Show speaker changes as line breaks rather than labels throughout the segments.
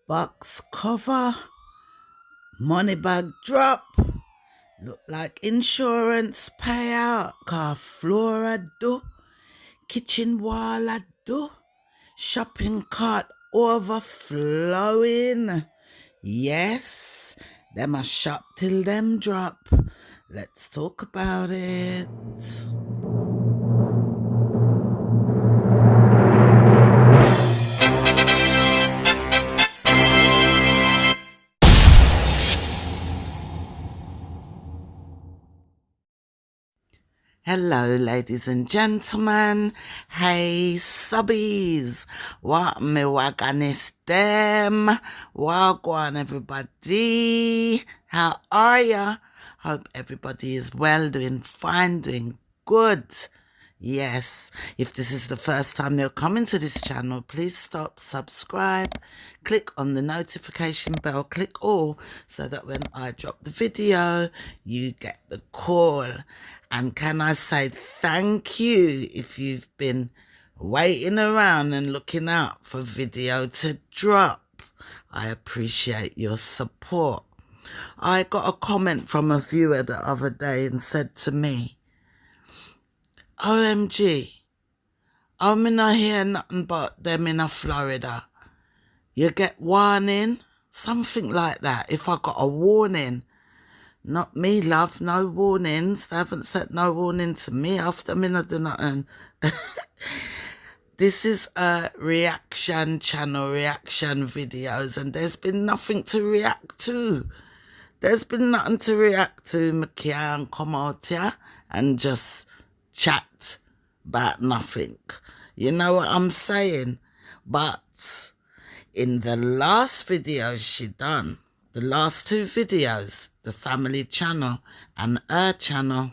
Box cover, money bag drop, look like insurance payout, car floor a do, kitchen wall a do, shopping cart overflowing. Yes, them a shop till them drop. Let's talk about it. Hello, ladies and gentlemen. Hey, subbies. What me waganis them? Wagwan, everybody. How are ya? Hope everybody is well, doing fine, doing good. Yes, if this is the first time you're coming to this channel, please stop, subscribe, click on the notification bell, click all, so that when I drop the video, you get the call. And can I say thank you if you've been waiting around and looking out for video to drop. I appreciate your support. I got a comment from a viewer the other day and said to me, OMG, I'm not hear nothing but them in Florida. You get warning? Something like that. If I got a warning. Not me, love, no warnings. They haven't sent no warning to me after me not do nothing. This is a reaction channel, reaction videos, and there's been nothing to react to. There's been nothing to react to. I can't come out here and just chat about nothing. You know what I'm saying? But in the last video she done, the last two videos, the family channel and her channel,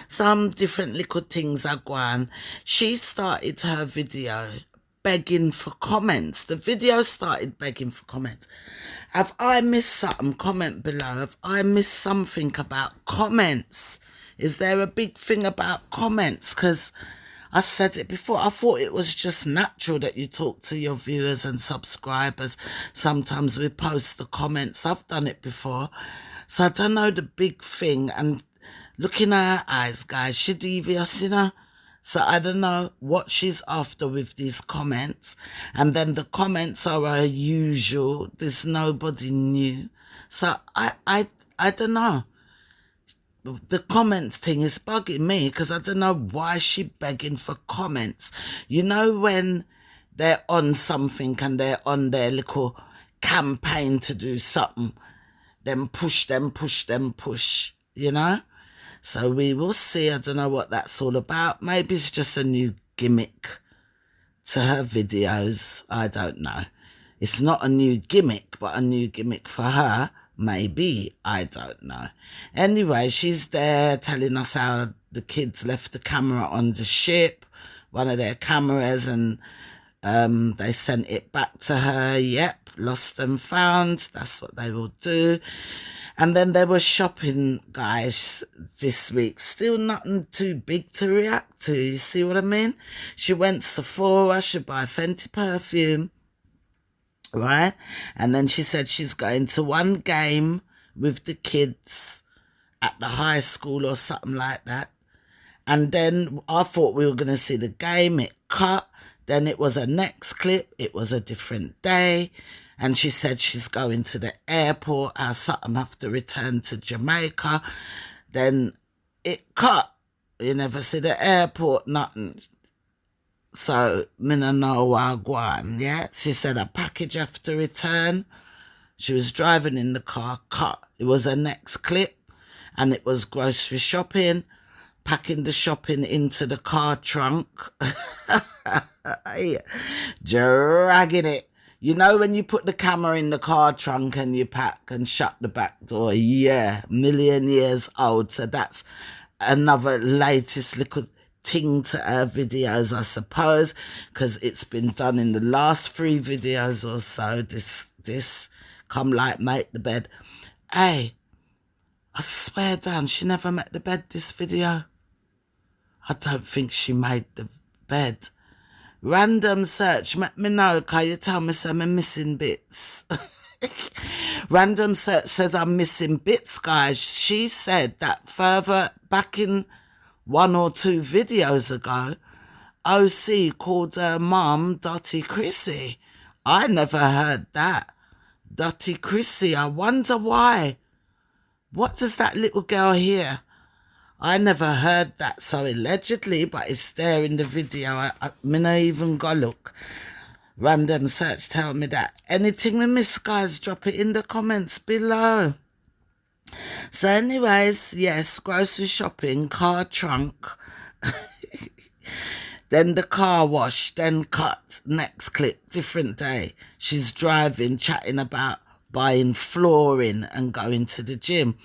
some different little things are going. She started her video begging for comments. The video started begging for comments. Have I missed something? Comment below. Have I missed something about comments? Is there a big thing about comments? Because I said it before, I thought it was just natural that you talk to your viewers and subscribers. Sometimes we post the comments. I've done it before. So I don't know the big thing. And looking at her eyes, guys, she's devious, you know. So I don't know what she's after with these comments. And then the comments are her usual. There's nobody new. So I don't know. The comments thing is bugging me because I don't know why she begging for comments. You know when they're on something and they're on their little campaign to do something, then push, you know? So we will see. I don't know what that's all about. Maybe it's just a new gimmick to her videos. I don't know. It's not a new gimmick, but a new gimmick for her. Maybe, I don't know. Anyway, she's there telling us how the kids left the camera on the ship, one of their cameras, and they sent it back to her. Yep, lost and found. That's what they will do. And then they were shopping, guys, this week. Still nothing too big to react to. You see what I mean? She went Sephora, she buy Fenty perfume. Right? And then she said she's going to one game with the kids at the high school or something like that. And then I thought we were going to see the game. It cut. Then it was a next clip. It was a different day. And she said she's going to the airport. How something have to return to Jamaica. Then it cut. You never see the airport, nothing. So, me no know what going, yeah? She said a package have to return. She was driving in the car, cut. It was her next clip, and it was grocery shopping, packing the shopping into the car trunk, dragging it. You know when you put the camera in the car trunk and you pack and shut the back door? Yeah, million years old. So that's another latest little ting to her videos, I suppose, because it's been done in the last 3 videos or so. This come like make the bed. Hey, I swear down, she never made the bed this video. I don't think she made the bed. Random search, let me know, can you tell me some missing bits? Random search says I'm missing bits, guys. She said that further back in 1 or 2 videos ago, OC called her mum Dirty Crissy. I never heard that. Dirty Crissy, I wonder why. What does that little girl hear? I never heard that, so allegedly, but it's there in the video. I not even go look. Random search tell me that. Anything we miss, guys, drop it in the comments below. So anyways, yes, grocery shopping, car trunk, then the car wash, then cut, next clip, different day. She's driving, chatting about buying flooring and going to the gym.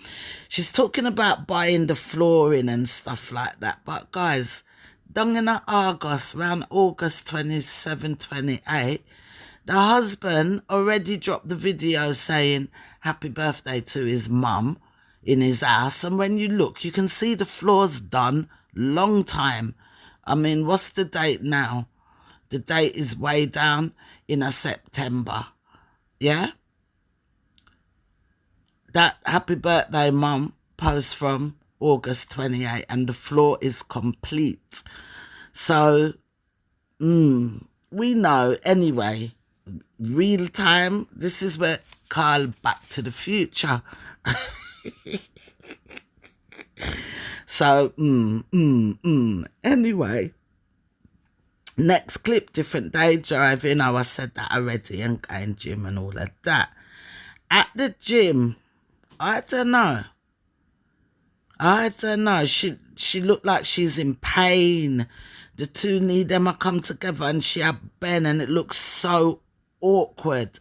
She's talking about buying the flooring and stuff like that. But guys, down in August, around August 27, 28, the husband already dropped the video saying happy birthday to his mum in his house. And when you look, you can see the floor's done long time. I mean, what's the date now? The date is way down in a September. Yeah? That happy birthday mum post from August 28 and the floor is complete. So, we know anyway, real time, this is where Carl Back to the Future. So, anyway, next clip, different day driving. Oh, I said that already, and going gym and all of that. At the gym, I don't know. She looked like she's in pain. The two need them to come together, and she had Ben, and it looks so awkward.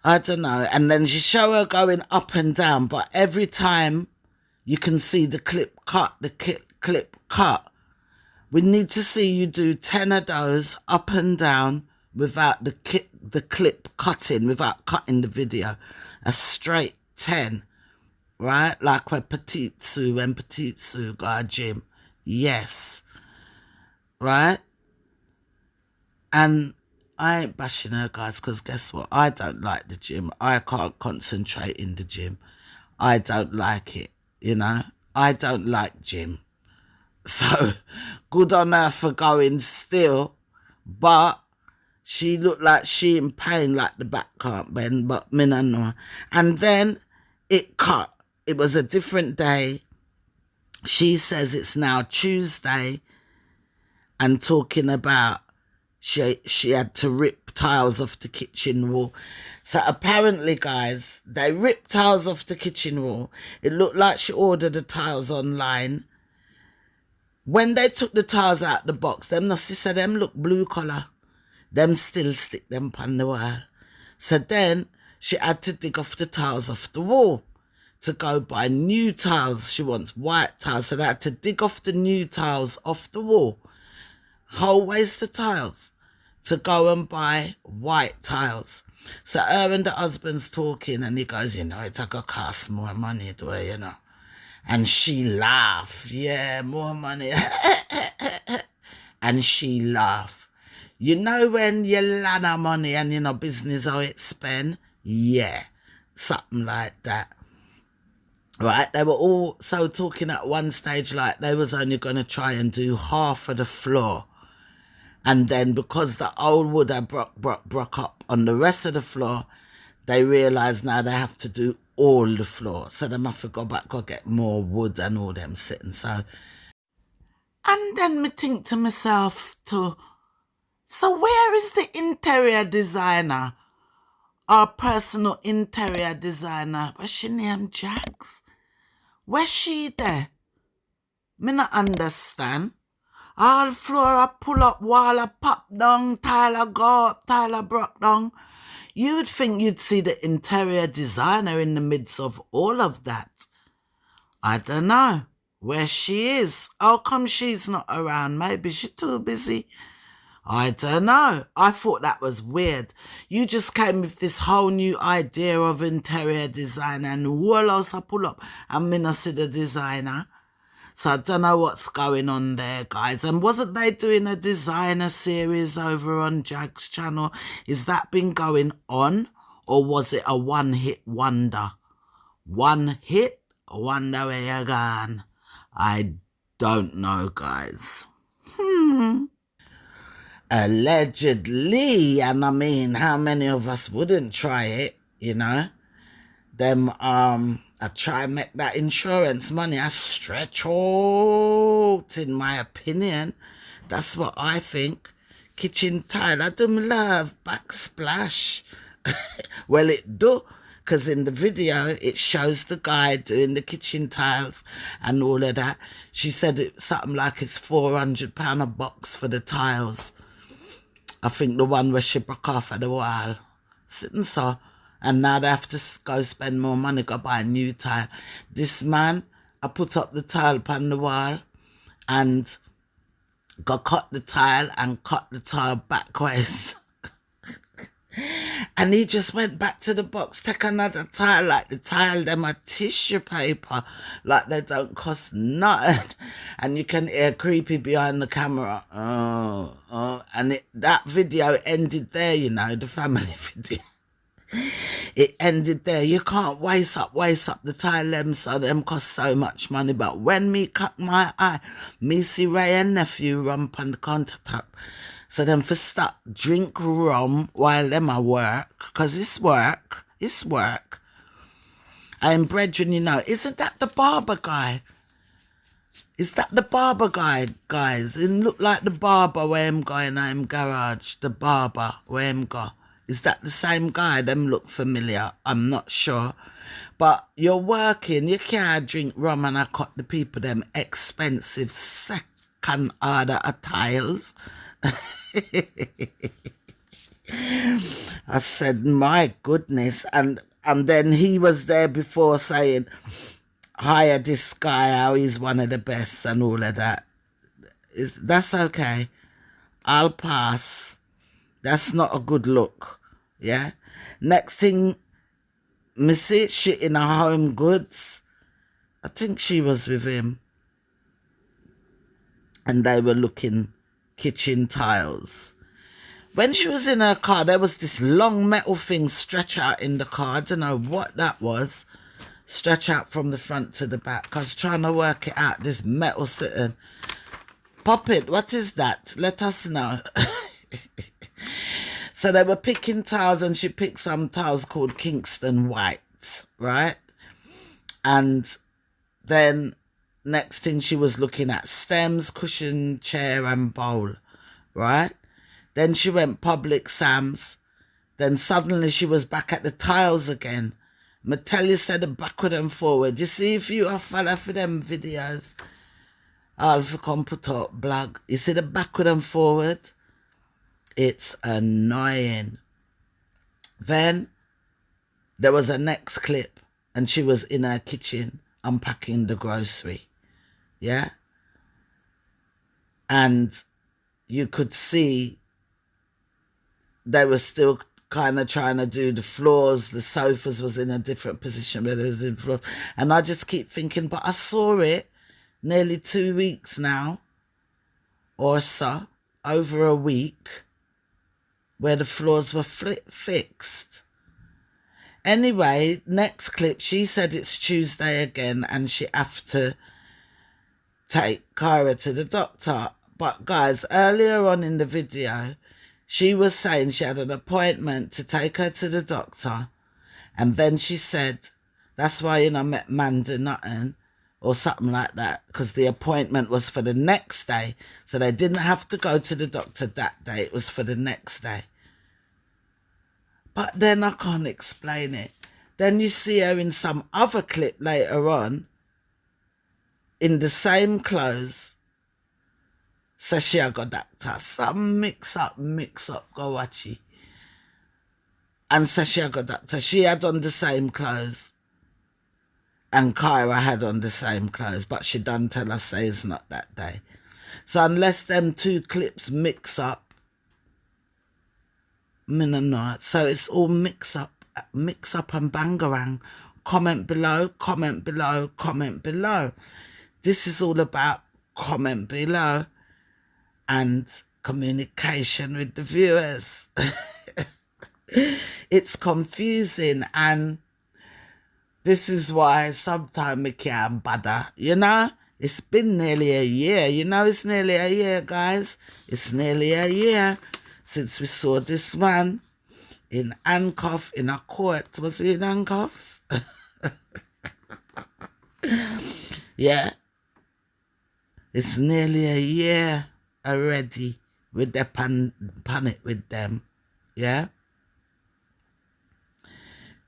I don't know. And then she show her going up and down, but every time you can see the clip cut, clip cut. We need to see you do 10 of those up and down without the clip cutting, without cutting the video. A straight 10, right? Like when Petite Sue got a gym. Yes. Right? And I ain't bashing her, guys, because guess what? I don't like the gym. I can't concentrate in the gym. I don't like it, you know? I don't like gym. So, good on her for going still. But she looked like she in pain, like the back can't bend, but me no know. And then it cut. It was a different day. She says it's now Tuesday and talking about she had to rip tiles off the kitchen wall. So apparently, guys, they ripped tiles off the kitchen wall. It looked like she ordered the tiles online. When they took the tiles out the box, them no sister, them look blue colour. Them still stick them on the wall. So then she had to dig off the tiles off the wall to go buy new tiles. She wants white tiles. So they had to dig off the new tiles off the wall. Whole waste of tiles to go and buy white tiles. So her and the husband's talking and he goes, you know, it's going to cost more money, do it, you know. And she laughed. Yeah, more money. And she laughed. You know when you land of money and you know business how it spend? Yeah, something like that. Right, they were all so talking at one stage like they was only going to try and do half of the floor. And then because the old wood had broke up on the rest of the floor, they realised now they have to do all the floor. So they have to go back and get more wood and all them sitting. So, and then me think to myself too, so where is the interior designer? Our personal interior designer? What's she named? Jax? Where's she there? Me not understand. All floor a pull up, wall a pop down, tile a go up, tile a broke down. You'd think you'd see the interior designer in the midst of all of that. I don't know where she is. How come she's not around? Maybe she's too busy. I don't know. I thought that was weird. You just came with this whole new idea of interior design and wall house a pull up and me not see the designer. So I don't know what's going on there, guys. And wasn't they doing a designer series over on Jag's channel? Is that been going on? Or was it a one-hit wonder? One hit wonder where you're gone? I don't know, guys. Allegedly, and I mean, how many of us wouldn't try it, you know? I try and make that insurance money. I stretch out, in my opinion. That's what I think. Kitchen tile, I do love backsplash. Well, it do, because in the video, it shows the guy doing the kitchen tiles and all of that. She said it's something like it's £400 a box for the tiles. I think the one where she broke off at the wall. Sitting so. And now they have to go spend more money, go buy a new tile. This man, I put up the tile upon the wall and go cut the tile and cut the tile backwards. And he just went back to the box, take another tile, like the tile, them are tissue paper, like they don't cost nothing. And you can hear Creepy behind the camera. And that video ended there, you know, the family video. It ended there. You can't waste up the tile them, so them cost so much money. But when me cut my eye, me see Ray and nephew rump on the countertop. So them for stop drink rum while them a work, cause it's work. And brethren, you know, isn't that the barber guy? Is that the barber guy, guys? It look like the barber where him go in him garage. The barber where him go. Is that the same guy? Them look familiar. I'm not sure. But you're working, you can't drink rum and I cut the people them expensive second order of tiles. I said, my goodness. And then he was there before saying, hire this guy, how he's one of the best and all of that. That's okay. I'll pass. That's not a good look. Yeah. Next thing, Missy, she in her home goods. I think she was with him. And they were looking kitchen tiles. When she was in her car, there was this long metal thing stretch out in the car. I don't know what that was. Stretch out from the front to the back. I was trying to work it out. This metal sitting. Pop it, what is that? Let us know. So they were picking tiles and she picked some tiles called Kingston White, right? And then next thing she was looking at stems, cushion, chair and bowl, right? Then she went Public Sam's. Then suddenly she was back at the tiles again. I tell you, said the backward and forward. You see, if you are follow for them videos, I'll come put up blog. You see the backward and forward? It's annoying. Then there was a next clip and she was in her kitchen unpacking the grocery. Yeah? And you could see they were still kind of trying to do the floors. The sofas was in a different position where there was in floors. And I just keep thinking, but I saw it nearly 2 weeks now or so, over a week, where the floors were fixed. Anyway, next clip, she said it's Tuesday again and she have to take Kyra to the doctor. But guys, earlier on in the video, she was saying she had an appointment to take her to the doctor. And then she said, that's why, you know, met man do nothing or something like that, because the appointment was for the next day. So they didn't have to go to the doctor that day. It was for the next day. But then I can't explain it. Then you see her in some other clip later on, in the same clothes. Says she got doctor. Some mix up, go watch it. And says she got doctor. She had on the same clothes. And Kyra had on the same clothes. But she done tell us say it's not that day. So unless them two clips mix up, me no know. So it's all mix up and bangarang. Comment below, comment below, comment below. this is all about comment below and communication with the viewers. It's confusing, and this is why sometimes we can't bother, you know? It's been nearly a year, you know, it's nearly a year, guys. It's nearly a year since we saw this man in handcuffs in a court. Was he in handcuffs? Yeah. It's nearly a year already with the panic with them. Yeah.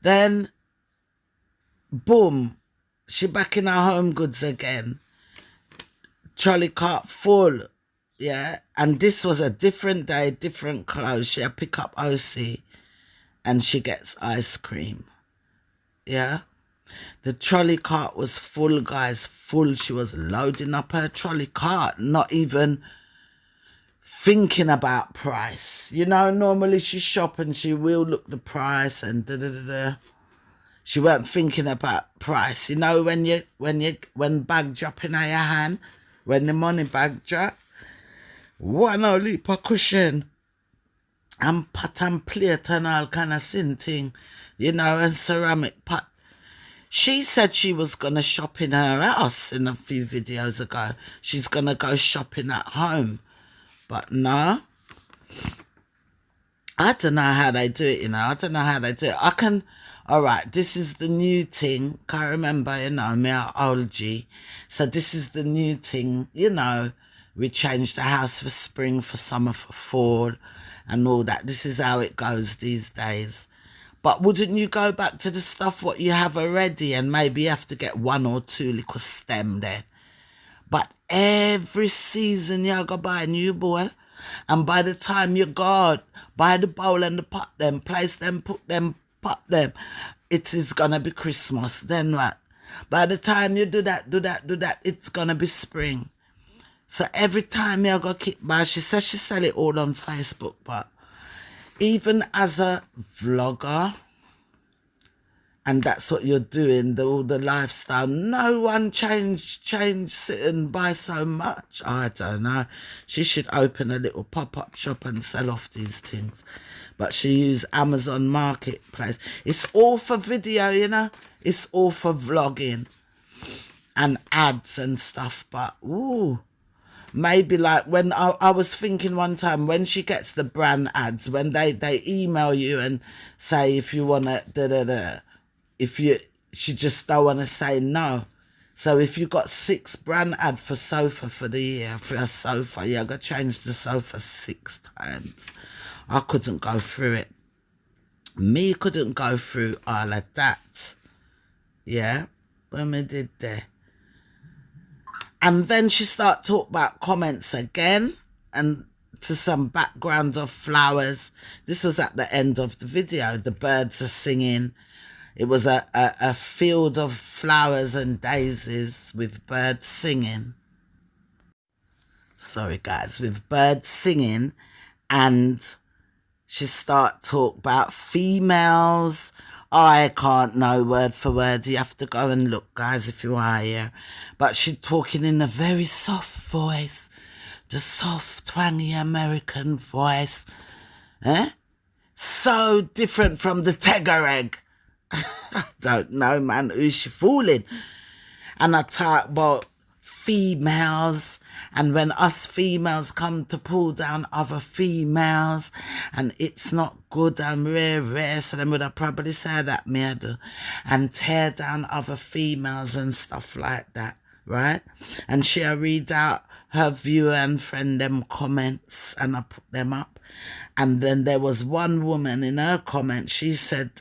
Then, boom, she back in her home goods again. Trolley cart full, yeah. And this was a different day, different clothes. She had pick up OC and she gets ice cream, yeah. The trolley cart was full, guys, full. She was loading up her trolley cart, not even thinking about price. You know, normally she shop and she will look the price and da-da-da-da. She weren't thinking about price. You know, when bag drop in your hand, when the money bag drop, one only per cushion and pot and plate and all kind of sin thing, you know, and ceramic pot. She said she was going to shop in her house in a few videos ago. She's going to go shopping at home. But no. I don't know how they do it, you know. I don't know how they do it. All right, this is the new thing. Can't remember, you know, me are old G. So this is the new thing, you know. We changed the house for spring, for summer, for fall and all that. This is how it goes these days. But wouldn't you go back to the stuff what you have already and maybe you have to get one or two little stem then? But every season you go buy a new bowl, and by the time you go buy the bowl and the pot them, place them, put them, pot them, it is gonna be Christmas. Then what? By the time you do that, it's gonna be spring. So every time you go keep buy, she says she sell it all on Facebook, but even as a vlogger, and that's what you're doing, all the lifestyle, no one change sit and buy so much. I don't know. She should open a little pop-up shop and sell off these things. But she use Amazon Marketplace. It's all for video, you know. It's all for vlogging and ads and stuff. But, ooh, maybe like when I was thinking one time, when she gets the brand ads, when they email you and say if you want to she just don't want to say no. So if you got 6 brand ad for sofa for the year, for a sofa, you got to change the sofa 6 times. I couldn't go through it. Me couldn't go through all of that. Yeah, when we did there. And then she started talking about comments again and to some background of flowers. This was at the end of the video. The birds are singing. It was a field of flowers and daisies with birds singing. Sorry, guys, with birds singing. And she started talk about females. I can't know word for word. You have to go and look, guys, if you are here. But she's talking in a very soft voice. The soft, twangy American voice. So different from the Tegareg. I don't know, man, who's she fooling? And I talk about females, and when us females come to pull down other females, and it's not good and rare, so they would have probably said that, me I do, and tear down other females and stuff like that, right? And she'll read out her viewer and friend them comments, and I put them up. And then there was one woman in her comment, she said,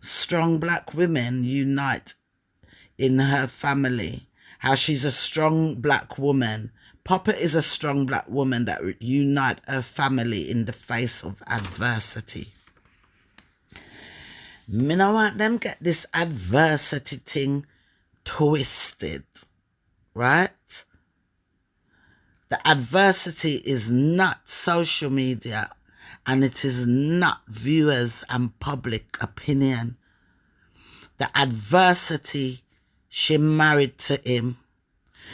strong black women unite in her family. How she's a strong black woman. Papa is a strong black woman that unite her family in the face of adversity. Me no want them get this adversity thing twisted, right? The adversity is not social media, and it is not viewers and public opinion. The adversity, she married to him.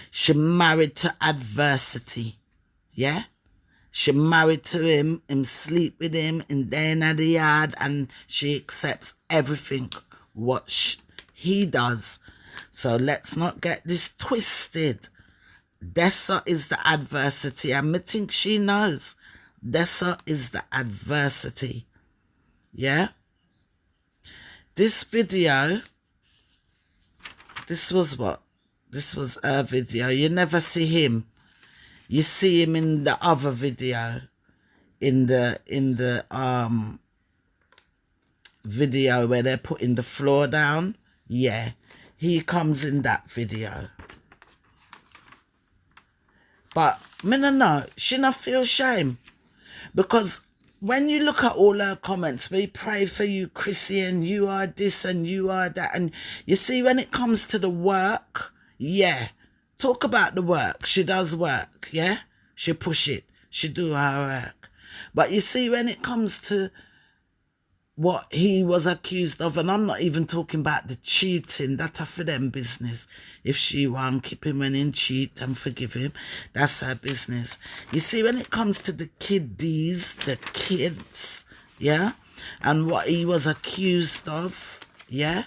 She married to adversity. Yeah? She married to him sleep with him in day in the yard, and she accepts everything what he does. So let's not get this twisted. Dessa is the adversity, and I think she knows. Dessa is the adversity. Yeah? This video, this was what? This was her video. You never see him. You see him in the other video. In the video where they're putting the floor down. Yeah. He comes in that video. But me no know, she not feel shame. Because when you look at all her comments, we pray for you, Crissy, and you are this and you are that. And you see, when it comes to the work, yeah, talk about the work. She does work, yeah? She push it. She do her work. But you see, when it comes to what he was accused of, and I'm not even talking about the cheating, that's for them business. If she want keep him when in cheat and forgive him, that's her business. You see, when it comes to the kiddies, the kids, yeah, and what he was accused of, yeah,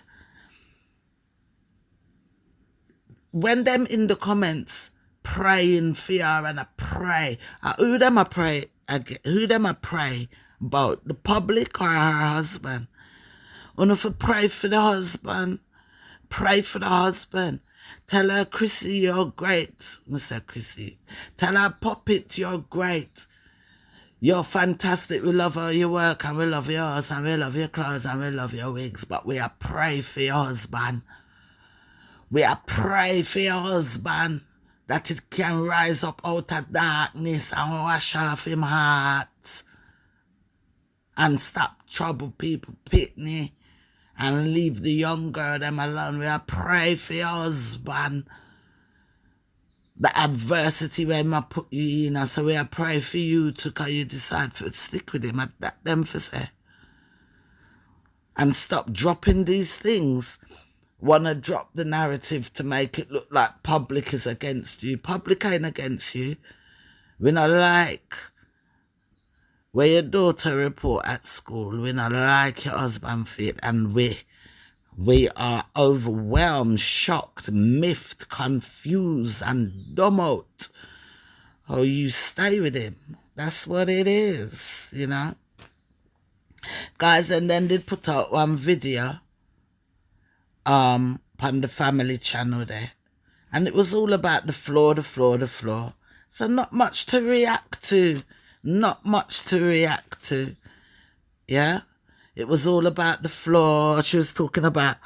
when them in the comments praying for her and I pray, who them I pray again? Who them I pray about? The public or her husband? If you pray for the husband, pray for the husband. Tell her, Crissy, you're great. I said, Crissy. Tell her, Puppet, you're great. You're fantastic. We love all your work, and we love yours, and we love your clothes, and we love your wigs. But we are pray for your husband. We are pray for your husband that it can rise up out of darkness and wash off him heart and stop trouble people pitney and leave the young girl them alone. We are pray for your husband. The adversity where I put you in, and so we are pray for you to, cause you decide to stick with him at that them for say. And stop dropping these things. Want to drop the narrative to make it look like public is against you. Public ain't against you. We not like where your daughter report at school. We not like your husband fit, and we are overwhelmed, shocked, miffed, confused, and dumb out. Oh, you stay with him. That's what it is, you know. Guys, and then they put out one video on the family channel there. And it was all about the floor. So not much to react to. Not much to react to. Yeah? It was all about the floor. She was talking about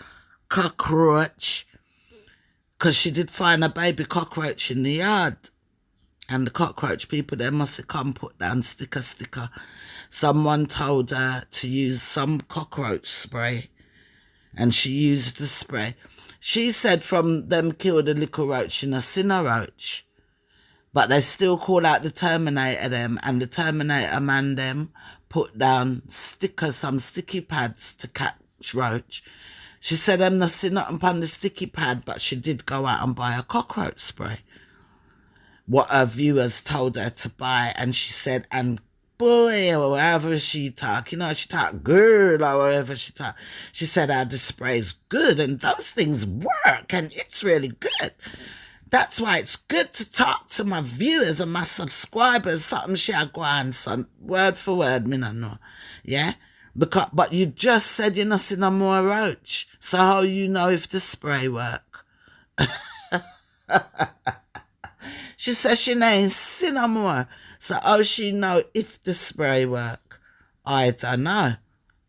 cockroach. Because she did find a baby cockroach in the yard. And the cockroach people, they must have come put down sticker. Someone told her to use some cockroach spray. And she used the spray. She said from them killed a little roach in a sinner roach. But they still call out the Terminator them, and the Terminator man them put down some sticky pads to catch roach. She said them not see nothing upon the sticky pad, but she did go out and buy a cockroach spray. What her viewers told her to buy, and she said, and boy, or wherever she talk, you know, she talk good or wherever she talk. She said, the spray is good and those things work and it's really good. That's why it's good to talk to my viewers and my subscribers. Something she had go on, son. Word for word, me not know. Yeah? But you just said you're not seeing no more roach. So how you know if the spray work? She says she ain't seen no more. So how she know if the spray work? I don't know.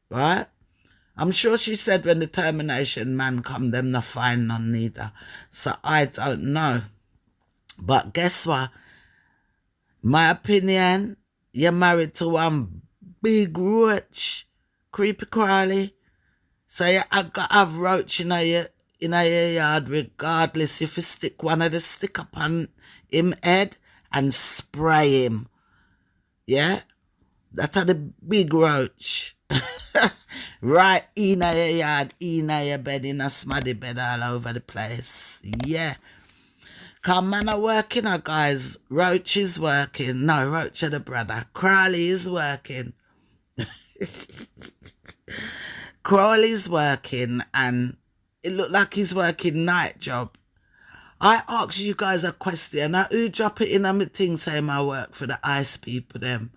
Right? I'm sure she said when the termination man come, them not find none neither. So I don't know. But guess what? My opinion, you're married to one big roach, creepy crawly. So you got to have roach in your yard regardless if you stick one of the stick upon him head and spray him. Yeah? That's a the big roach. Right in your yard, in your bed, in a smaddy bed all over the place. Yeah. Come man are working, guys. Roach is working. No, Roach are the brother. Crowley is working. Crowley's working, and it looked like he's working night job. I asked you guys a question. Now, who drop it in on my thing saying I work for the ICE people them?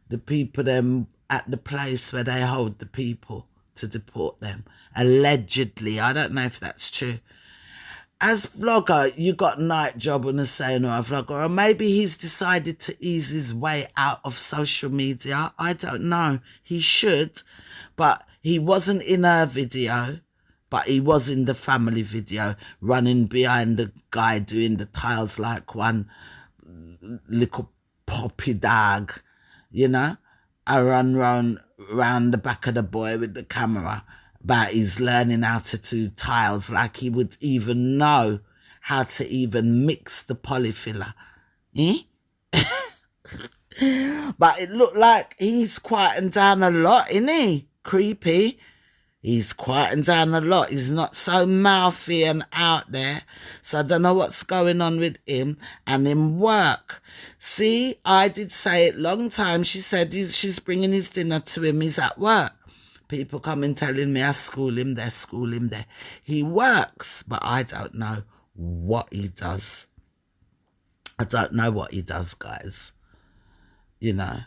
The people them at the place where they hold the people to deport them. Allegedly. I don't know if that's true. As vlogger, you got night job on the saying or a vlogger, or maybe he's decided to ease his way out of social media. I don't know. He should, but he wasn't in her video, but he was in the family video, running behind the guy doing the tiles like one little puppy dog, you know. I run round the back of the boy with the camera, but he's learning how to do tiles like he would even know how to even mix the polyfiller. Eh? But it looked like he's quieting down a lot, isn't he? Creepy. He's quieting down a lot. He's not so mouthy and out there. So I don't know what's going on with him and him work. See, I did say it long time. She said she's bringing his dinner to him. He's at work. People coming telling me I school him there. He works, but I don't know what he does. I don't know what he does, guys. You know.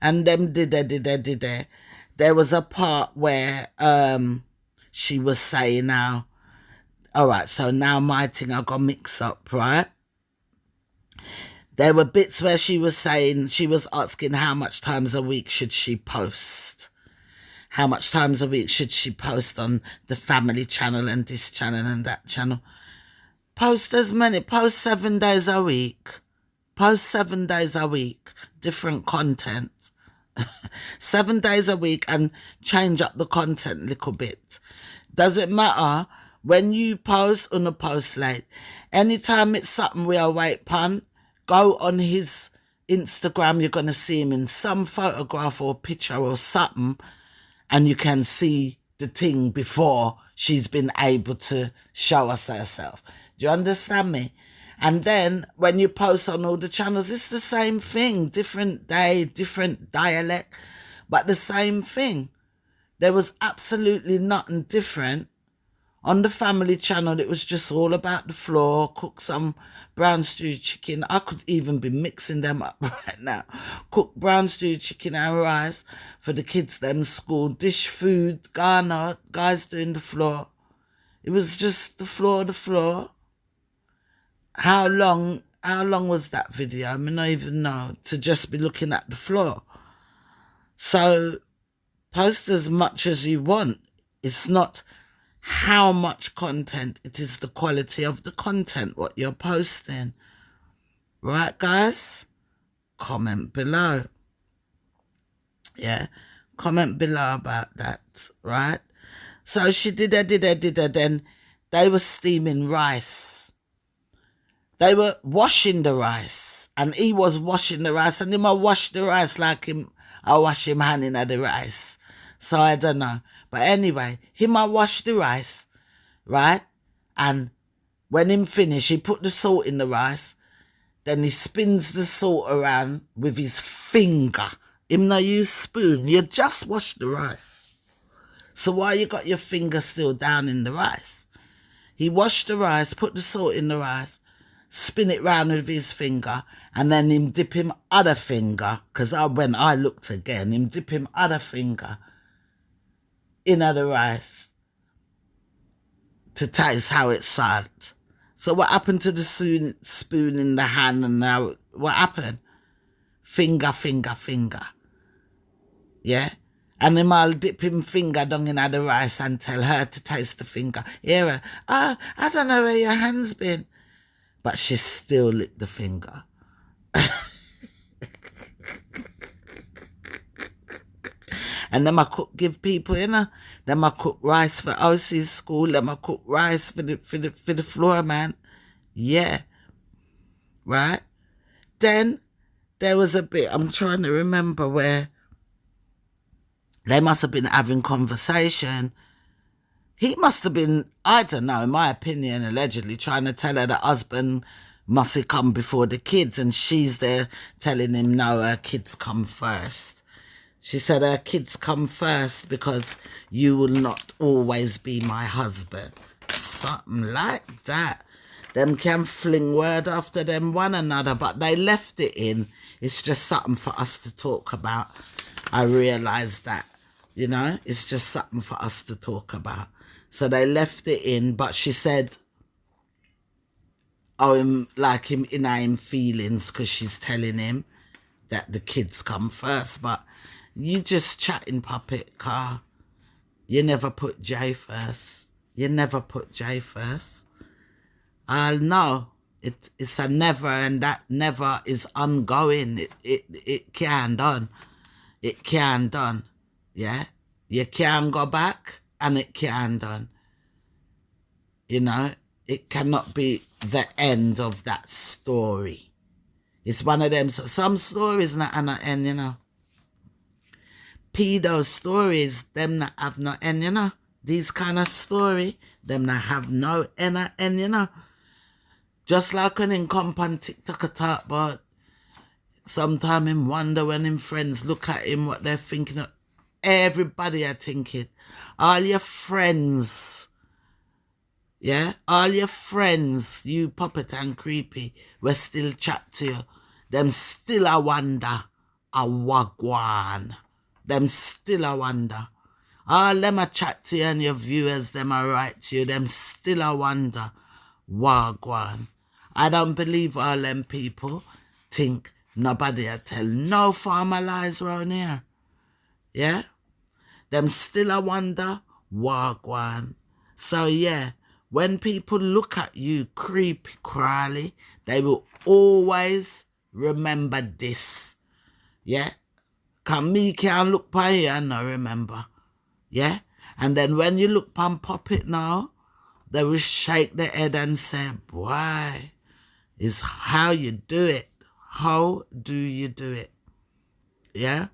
And them did they. There was a part where she was saying now, all right, so now my thing I got mixed up, right? There were bits where she was saying, she was asking how much times a week should she post? How much times a week should she post on the family channel and this channel and that channel? Post as many, post 7 days a week. Post 7 days a week, different content. 7 days a week and change up the content a little bit. Doesn't matter when you post or not post late. Anytime it's something we are wait pan, go on his Instagram, you're going to see him in some photograph or picture or something, and you can see the thing before she's been able to show us herself. Do you understand me? And then when you post on all the channels, it's the same thing. Different day, different dialect, but the same thing. There was absolutely nothing different. On the family channel, it was just all about the floor, cook some brown stewed chicken. I could even be mixing them up right now. Cook brown stewed chicken and rice for the kids, them school. Dish food, Ghana, guys doing the floor. It was just the floor. How long was that video? I mean, I don't even know, to just be looking at the floor. So post as much as you want. It's not how much content, it is the quality of the content, what you're posting. Right, guys? Comment below. Yeah, comment below about that, right? So she did her, then they were steaming rice. They were washing the rice, and he was washing the rice, and him I wash the rice like him, I wash him hand in the rice. So I don't know. But anyway, him I wash the rice, right? And when him finish, he put the salt in the rice, then he spins the salt around with his finger. Him not use spoon, you just wash the rice. So why you got your finger still down in the rice? He washed the rice, put the salt in the rice, spin it round with his finger, and then him dip him other finger, because when I looked again, him dip him other finger in the rice to taste how it salt. So what happened to the spoon in the hand, and now what happened? Finger. Yeah? And him I'll dip him finger down in the rice and tell her to taste the finger. Here, I don't know where your hand's been. But she still licked the finger. And then I cook, give people, you know. Then I cook rice for OC's school. Then I cook rice for the floor man. Yeah. Right? Then there was a bit, I'm trying to remember where they must have been having conversation. He must have been, I don't know, in my opinion, allegedly trying to tell her that husband must come before the kids, and she's there telling him, no, her kids come first. She said her kids come first because you will not always be my husband. Something like that. Them can fling word after them one another, but they left it in. It's just something for us to talk about. I realised that, you know, it's just something for us to talk about. So they left it in, but she said, oh, him in him feelings because she's telling him that the kids come first. But you just chatting, puppet car. You never put J first. You never put J first. I'll know. It's a never, and that never is ongoing. It can done. It can done. Yeah? You can go back, and it can done. You know? It cannot be the end of that story. It's one of them. So some stories not an end, you know. Pedo stories, them not have no end, you know. These kind of story, them not have no end, you know. Just like when him come on TikTok talk about, sometime him wonder when him friends look at him what they're thinking of. Everybody are thinking. All your friends, yeah? All your friends, you puppet and creepy, we still chat to you. Them still a wonder, a wagwan. Them still a wonder. All them a chat to you and your viewers, them a write to you, them still a wonder, wagwan. I don't believe all them people think nobody a tell no farmer lies around here. Yeah? Them still a wonder, wagwan. So yeah, when people look at you creepy crawly, they will always remember this. Yeah? Cause me can't look by here and not remember. Yeah? And then when you look pan puppet now, they will shake their head and say, boy, it's how you do it. How do you do it? Yeah?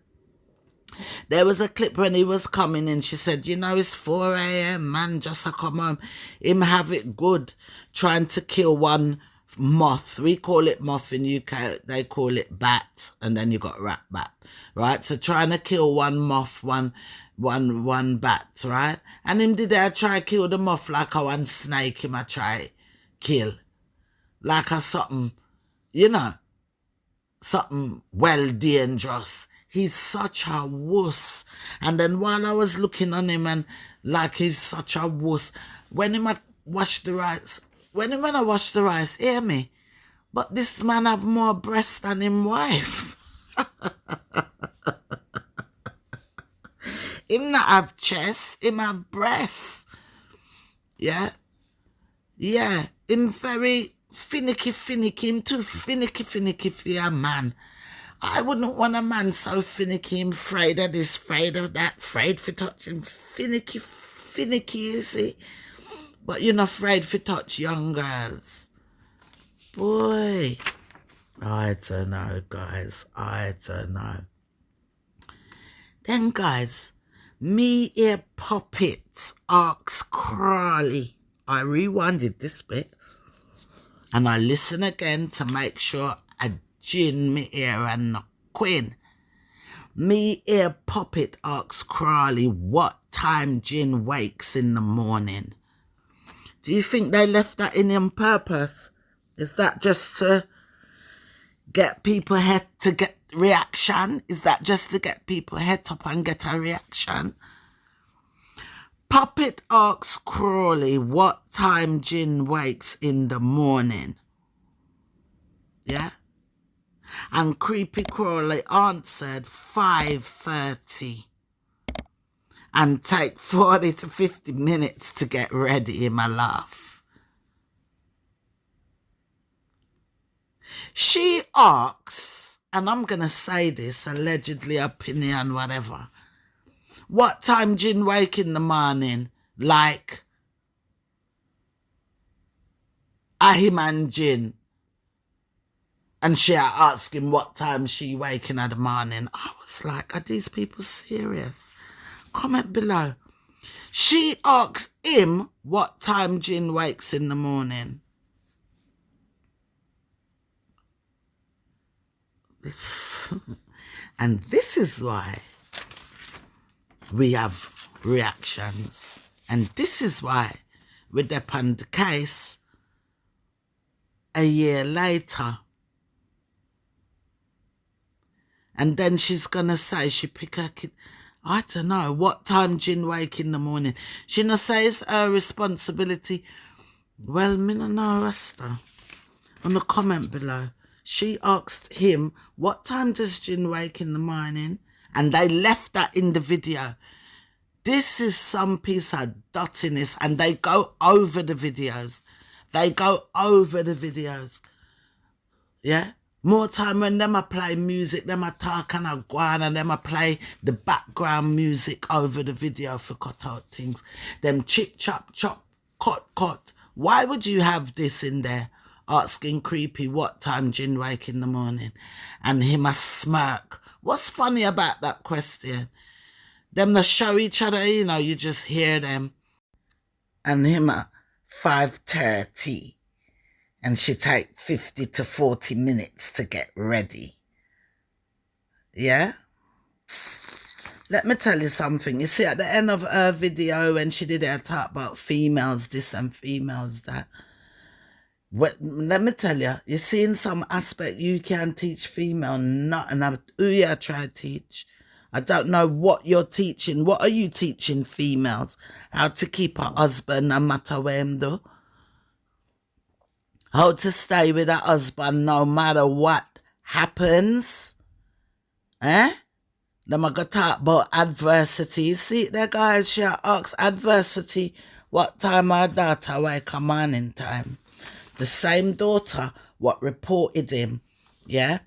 There was a clip when he was coming in. She said, you know, it's 4 a.m, man, just a come home. Him have it good, trying to kill one moth. We call it moth in UK. They call it bat. And then you got rat bat, right? So trying to kill one moth, one bat, right? And him did I try kill the moth like a one snake him I try kill. Like a something, you know, something well dangerous. He's such a wuss. And then while I was looking on him and like he's such a wuss, when I wash the rice, hear me? But this man have more breasts than him wife. Him not have chest, him have breasts. Yeah? Yeah. Him very finicky, him too finicky for a man. I wouldn't want a man so finicky, him afraid of this, afraid of that, afraid for touching finicky, you see. But you're not afraid for touch young girls. Boy. I don't know, guys. I don't know. Then, guys, me here puppet asks Crawley. I rewinded this bit. And I listen again to make sure I gin me ear and not queen. Me ear puppet asks Crawley what time Gin wakes in the morning. Do you think they left that in on purpose? Is that just to get people head to get reaction? Is that just to get people head up and get a reaction? Puppet asks Crawley what time Gin wakes in the morning. Yeah? And Creepy Crawley answered 5:30. And take 40 to 50 minutes to get ready in my laugh. She asks, and I'm going to say this, allegedly, opinion, whatever. What time Gin wake in the morning? Like, him and Gin. And she asked him what time she waking in the morning. I was like, are these people serious? Comment below. She asks him what time Jin wakes in the morning. And this is why we have reactions. And this is why we're upon the case a year later. And then she's going to say she pick her kid. I don't know. What time Jin wake in the morning? She not say it's her responsibility. Well, me no know, Rasta. On the comment below, she asked him, what time does Jin wake in the morning? And they left that in the video. This is some piece of dottiness. And they go over the videos. They go over the videos. Yeah? More time when them a play music, them a talk and a go on, and them a play the background music over the video for cut out things. Them chip, chop, chop, cut. Why would you have this in there? Asking Creepy what time Jin wake in the morning. And him a smirk. What's funny about that question? Them that show each other, you know, you just hear them. And him a 5:30. And she take 50 to 40 minutes to get ready. Yeah? Let me tell you something. You see, at the end of her video, when she did her talk about females this and females that, let me tell you, you see in some aspect you can teach female nothing. Who you try to teach? I don't know what you're teaching. What are you teaching females? How to keep a husband no matter where him do? How to stay with a husband no matter what happens? Eh? Them I go talk about adversity. See there guys, she asks adversity what time her daughter wake a morning time. The same daughter what reported him. Yeah?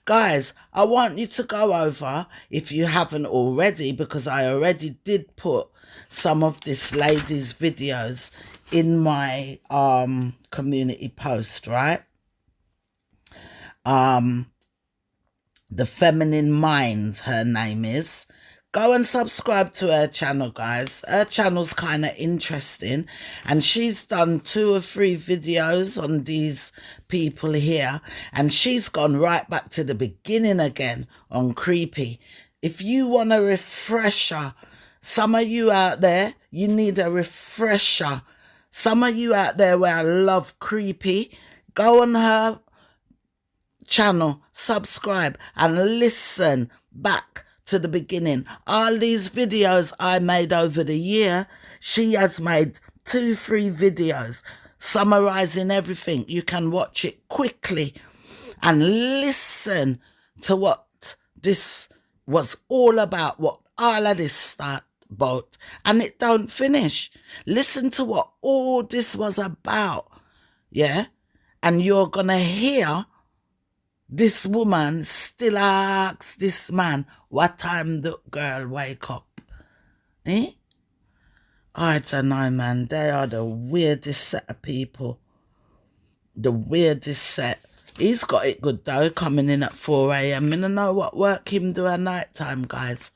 Guys, I want you to go over, if you haven't already, because I already did put some of this lady's videos in my community post, right? The Feminine Mind, her name is. Go and subscribe to her channel, guys. Her channel's kind of interesting. And she's done 2 or 3 videos on these people here. And she's gone right back to the beginning again on Creepy. If you want a refresher, some of you out there, you need a refresher. Some of you out there where I love Creepy, go on her channel, subscribe and listen back to the beginning. All these videos I made over the year, she has made 2-3 videos summarizing everything. You can watch it quickly and listen to what this was all about, what all of this start about, and it don't finish. Listen to what all this was about, yeah? And you're gonna hear this woman still asks this man, what time the girl wake up? Eh? I don't know, man. They are the weirdest set of people. The weirdest set. He's got it good though, coming in at 4 a.m. I don't know what work him do at night time, guys.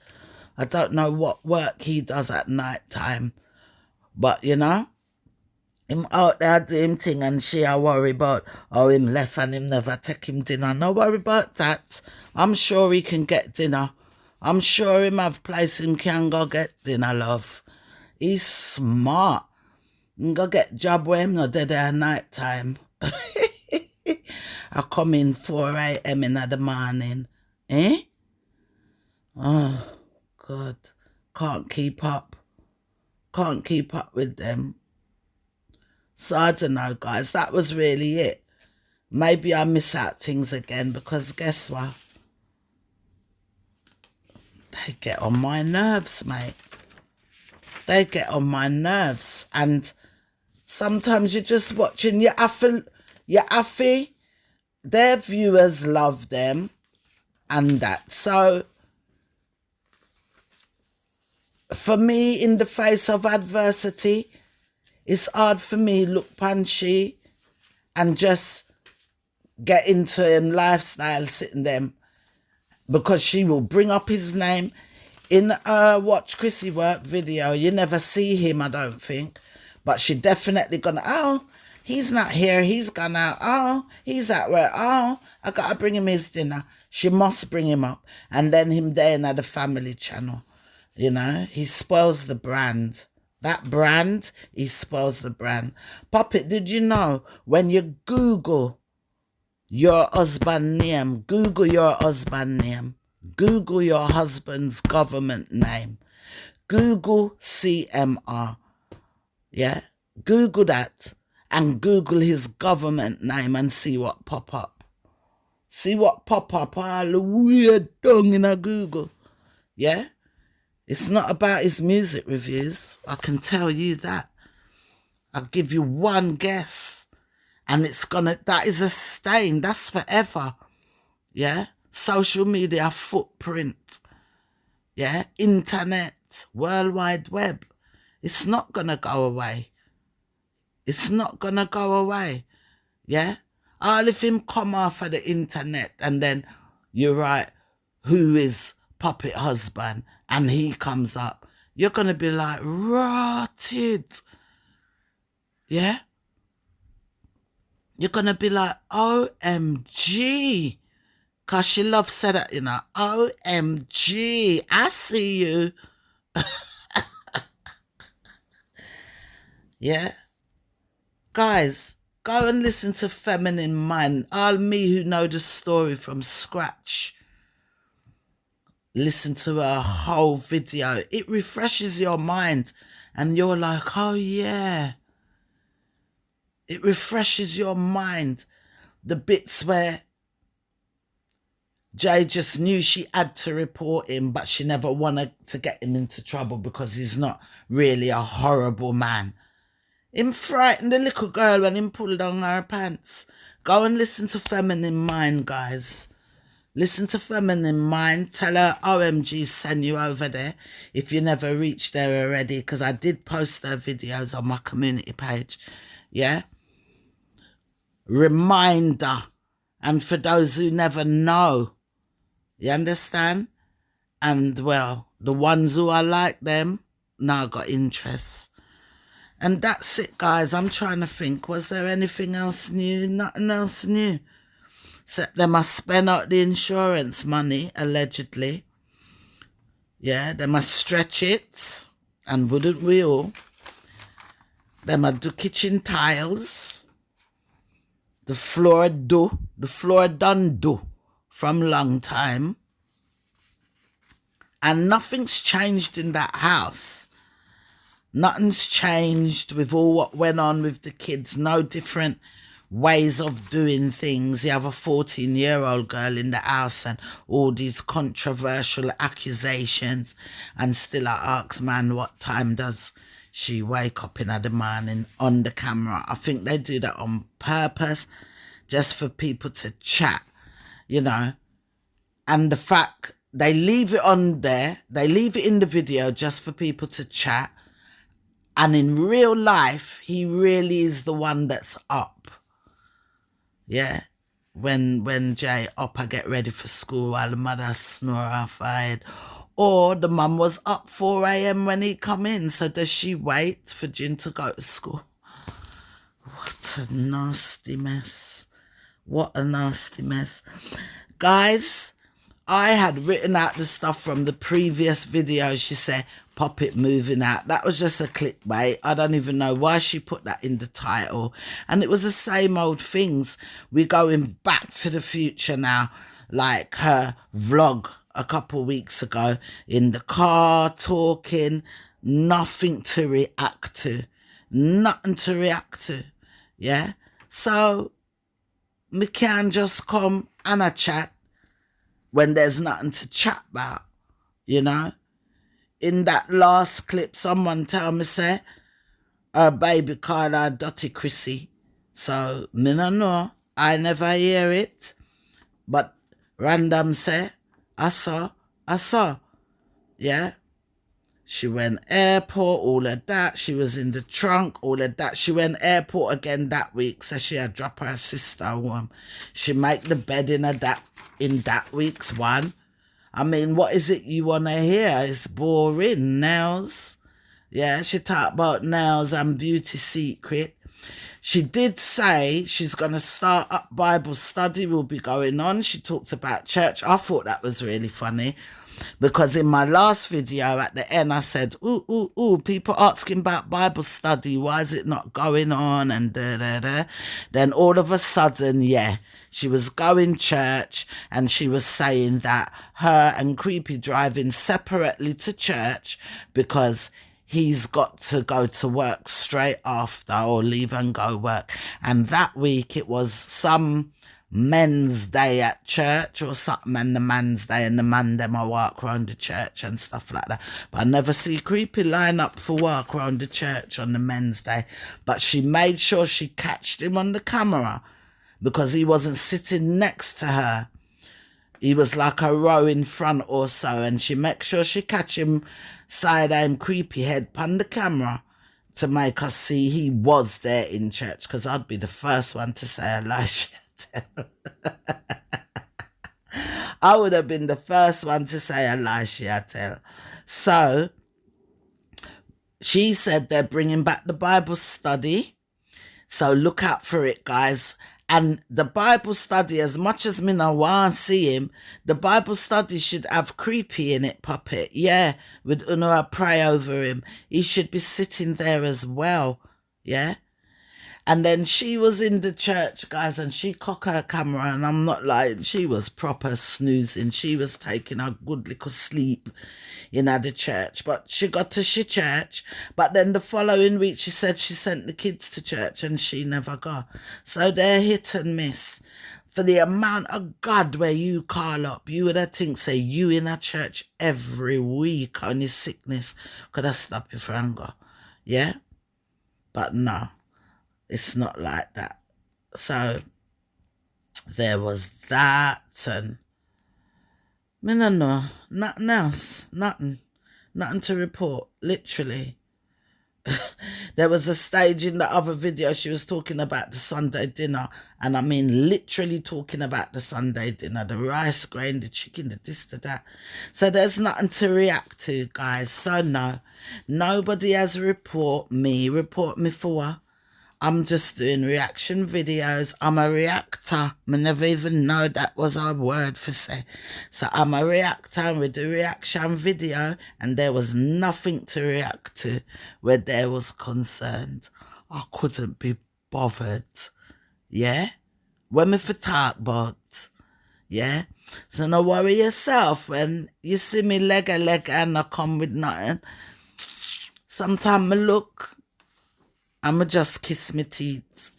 I don't know what work he does at night time. But, you know, him out there do him thing and she a worry about how him left and him never take him dinner. No worry about that. I'm sure he can get dinner. I'm sure him have place him can go get dinner, love. He's smart. Him go get job where him not dead at night time. I come in 4 a.m. in the morning. Eh? Oh, God. Can't keep up. Can't keep up with them. So I don't know, guys. That was really it. Maybe I miss out things again because guess what? They get on my nerves, mate. They get on my nerves. And sometimes you're just watching your affy. Their viewers love them and that. So for me, in the face of adversity, it's hard for me look punchy and just get into him lifestyle sitting them, because she will bring up his name. In a Watch Crissy Work video, you never see him, I don't think. But she definitely gonna, oh, he's not here, he's gone out. Oh, he's at work. Oh, I gotta bring him his dinner. She must bring him up. And then him there in the family channel. You know, he spoils the brand. That brand, he spoils the brand. Puppet, did you know when you Google your husband name, Google your husband name, Google your husband's government name, Google CMR, yeah? Google that and Google his government name and see what pop up. See what pop up, all the weird thing in a Google, yeah? It's not about his music reviews, I can tell you that. I'll give you one guess. And that is a stain, that's forever. Yeah? Social media footprint. Yeah? Internet, World Wide Web. It's not gonna go away. It's not gonna go away. Yeah? All of him come off of the internet and then you write, who is Puppet husband? And he comes up. You're gonna be like, rotted. Yeah? You're gonna be like, OMG. Cause she loves said that, you know, OMG, I see you. Yeah? Guys, go and listen to Feminine Mind. All me who know the story from scratch. Listen to her whole video. It refreshes your mind. And you're like, oh yeah. It refreshes your mind. The bits where Jay just knew she had to report him, but she never wanted to get him into trouble because he's not really a horrible man. Him frightened the little girl when him pulled down her pants. Go and listen to Feminine Mind, guys. Listen to Feminine Mind. Tell her OMG send you over there if you never reached there already, because I did post their videos on my community page. Yeah? Reminder. And for those who never know, you understand? And well, the ones who are like them now got interest. And that's it, guys. I'm trying to think, was there anything else new? Nothing else new. Except they must spend out the insurance money, allegedly. Yeah, they must stretch it. And wouldn't we all? They must do kitchen tiles. The floor done do from long time. And nothing's changed in that house. Nothing's changed with all what went on with the kids. No different ways of doing things. You have a 14-year-old girl in the house and all these controversial accusations. And still I ask, man, what time does she wake up in the morning on the camera? I think they do that on purpose, just for people to chat, you know. And the fact they leave it on there, they leave it in the video just for people to chat. And in real life, he really is the one that's up. Yeah. When Jay up, I get ready for school while the mother snore off her head. Or the mum was up 4 a.m. when he come in. So does she wait for Jin to go to school? What a nasty mess. What a nasty mess. Guys, I had written out the stuff from the previous video. She said, Puppet moving out. That was just a clickbait. I don't even know why she put that in the title. And it was the same old things. We're going back to the future now. Like her vlog a couple weeks ago in the car talking. Nothing to react to. Nothing to react to. Yeah? So, we can just come and a chat when there's nothing to chat about, you know? In that last clip, someone tell me, say, her baby called her Dirty Crissy. So, me no know. I never hear it. But random say, I saw. Yeah? She went airport, all of that. She was in the trunk, all of that. She went airport again that week, so she had drop her sister home. She make the bed in that week's one. I mean, what is it you want to hear? It's boring. Nails. Yeah, she talked about nails and beauty secret. She did say she's going to start up Bible study will be going on. She talked about church. I thought that was really funny because in my last video at the end I said, people asking about Bible study. Why is it not going on? And da. Then all of a sudden, yeah, she was going church and she was saying that her and Creepy driving separately to church because he's got to go to work straight after or leave and go work. And that week it was some men's day at church or something, and the man's day, and the man them I walk around the church and stuff like that. But I never see Creepy line up for work around the church on the men's day. But she made sure she catched him on the camera because he wasn't sitting next to her. He was like a row in front or so, and she make sure she catch him side-eye Creepy head on the camera to make us see he was there in church, because I'd be the first one to say a lie. I would have been the first one to say a lie, tell. So she said they're bringing back the Bible study, so look out for it, guys. And the Bible study, as much as me no want to see him, the Bible study should have Creepy in it, puppet. Yeah, with Unua pray over him. He should be sitting there as well. Yeah. And then she was in the church, guys, and she cocked her camera, and I'm not lying, she was proper snoozing. She was taking a good little sleep in the church. But she got to she church. But then the following week, she said she sent the kids to church and she never got. So they're hit and miss. For the amount of God where you call up, you would have think, say, you in a church every week on your sickness could have stopped you from go. Yeah? But no. It's not like that. So there was that, and I don't know, nothing else, nothing to report, literally. There was a stage in the other video she was talking about the Sunday dinner, and I mean literally talking about the Sunday dinner, the rice grain, the chicken, the this, the that. So there's nothing to react to, guys. So no, nobody has report me for what? I'm just doing reaction videos. I'm a reactor. I never even know that was our word for say. So I'm a reactor, and we do reaction video, and there was nothing to react to where there was concerned. I couldn't be bothered. Yeah? When me for talk about. Yeah? So no worry yourself when you see me leg and I come with nothing. Sometimes I look, I'ma just kiss my teeth,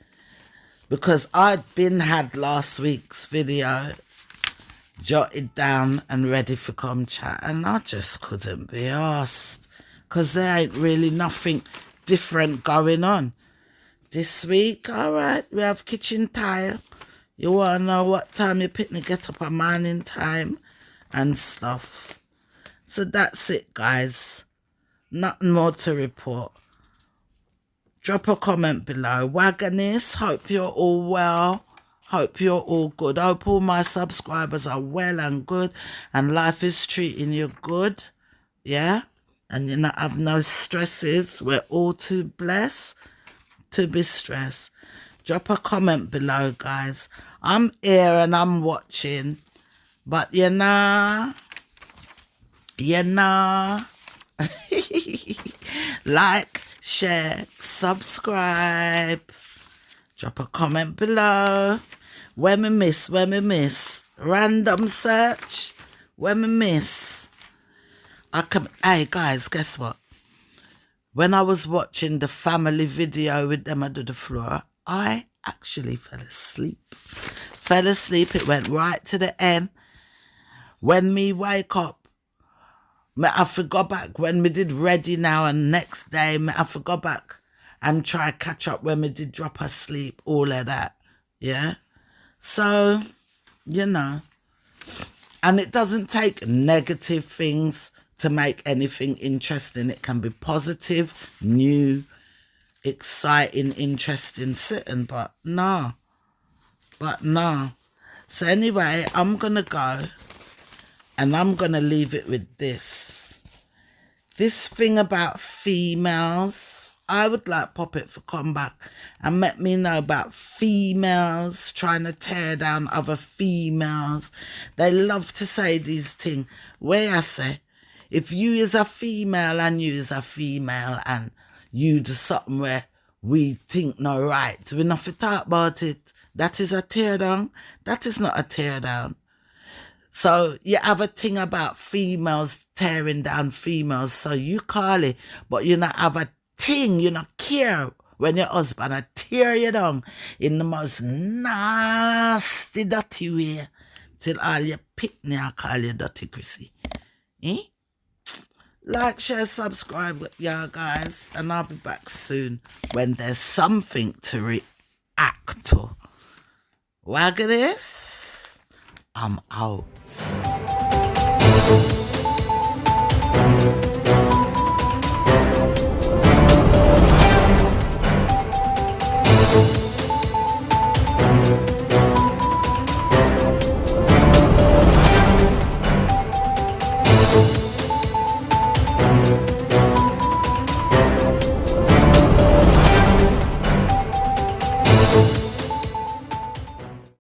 because I'd had last week's video jotted down and ready for come chat, and I just couldn't be asked, because there ain't really nothing different going on. This week, all right, we have kitchen tile. You want to know what time your picnic get up a morning time and stuff. So that's it, guys. Nothing more to report. Drop a comment below. Wagonist, hope you're all well. Hope you're all good. Hope all my subscribers are well and good, and life is treating you good. Yeah? And you not have no stresses. We're all too blessed to be stressed. Drop a comment below, guys. I'm here and I'm watching. But you know. Like, share, subscribe, drop a comment below. Where me miss? Random search. Where me miss? Hey guys, guess what? When I was watching the family video with them under the floor, I actually fell asleep. It went right to the end. When me wake up, I have to go back when we did ready now, and next day I have to go back and try catch up when we did drop asleep, all of that. Yeah? So, you know. And it doesn't take negative things to make anything interesting. It can be positive, new, exciting, interesting sitting, but no. So anyway, I'm going to go And I'm going to leave it with this. This thing about females, I would like Puppet to come back and let me know about females trying to tear down other females. They love to say these things. Where I say, if you is a female and you is a female and you do something where we think no right, we not to talk about it. That is a tear down. That is not a tear down. So you have a thing about females tearing down females, so you call it, but you not have a thing, you not care when your husband a tear you down in the most nasty, dirty way till all your pitney I call you dirty Crissy. Eh? Like, share, subscribe with y'all guys, and I'll be back soon when there's something to react to. Wag this. I'm out.